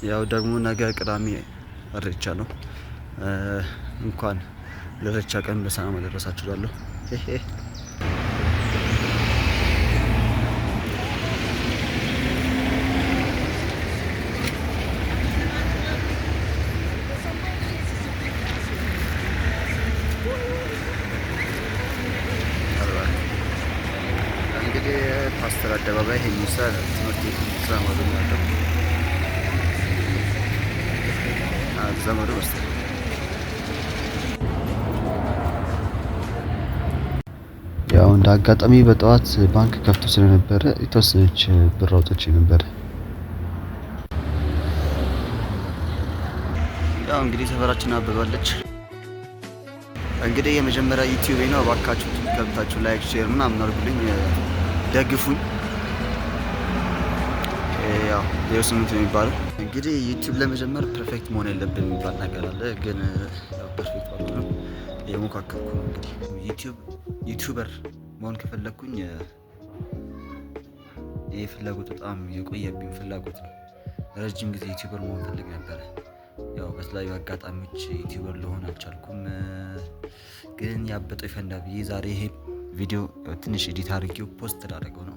ያው ደግሞ ነገ ቅዳሜ እሬቻ ነው። እንኳን ለኢሬቻ ቀን በሰላም አደረሳችሁ እላለሁ። እንግዲህ ፓስተር አደባባይ ይሄን ይመስላል። ትምህርት ቤት ስራ ማገኛለሁ ዘመዱ መሰለኝ። ያው እንደ አጋጣሚ በጠዋት ባንክ ከፍቶ ስለነበረ የተወሰነች ብር አውጥቼ ነበር። ያው እንግዲህ ሰፈራችን አበባለች። እንግዲህ የመጀመሪያ ዩቲዩብ ነው። እባካችሁ ገብታችሁ ላይክ፣ ሼር ምናምን አድርጉልኝ፣ ደግፉኝ። ያው የስምንት ነው የሚባለው። እንግዲህ ዩቲዩብ ለመጀመር ፐርፌክት መሆን የለብን የሚባል ነገር አለ። ግን ያው ፐርፌክት ባልሆንም የሞካከርኩ ነው። እንግዲህ ዩቲዩበር መሆን ከፈለኩኝ ይህ ፍላጎት በጣም የቆየብኝ ፍላጎት ነው። ረጅም ጊዜ ዩቲዩበር መሆን ፈልግ ነበረ። ያው በተለያዩ አጋጣሚዎች ዩቲዩበር ልሆን አልቻልኩም። ግን ያበጠው ይፈንዳ ብዬ ዛሬ ይሄ ቪዲዮ ትንሽ ኤዲት አድርጌው ፖስት ላደርገው ነው።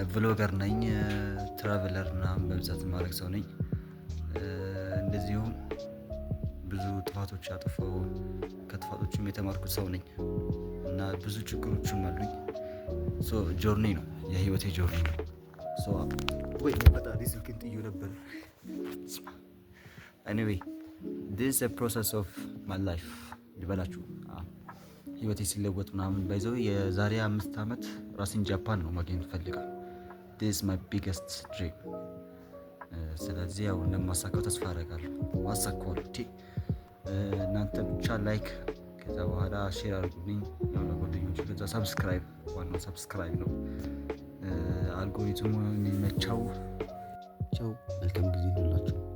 ቭሎገር ነኝ፣ ትራቨለር ምናምን በብዛት ማድረግ ሰው ነኝ። እንደዚሁም ብዙ ጥፋቶች ያጠፋው ከጥፋቶችም የተማርኩት ሰው ነኝ እና ብዙ ችግሮችም አሉኝ። ጆርኒ ነው የህይወቴ ጆርኒ ነው። ወይ በጣም ስልክን ጥዩ ነበር። ኤኒዌይ this is a process of my life ልበላችሁ። ህይወቴ ሲለወጥ ምናምን ባይዘው የዛሬ 5 ዓመት ራሴን ጃፓን ነው ማግኘት ፈልገው። this is my biggest dream። ስለዚህ ያው እንደማሳካው ተስፋ አደርጋለሁ። ማሳካው እናንተ ብቻ ላይክ ከዛ በኋላ ሼር አድርጉልኝ። ያው ለጓደኞች ከዛ ሰብስክራይብ፣ ዋናው ሰብስክራይብ ነው። አልጎሪዝሙ የሚመቸው። መልካም ጊዜ ይሁንላችሁ።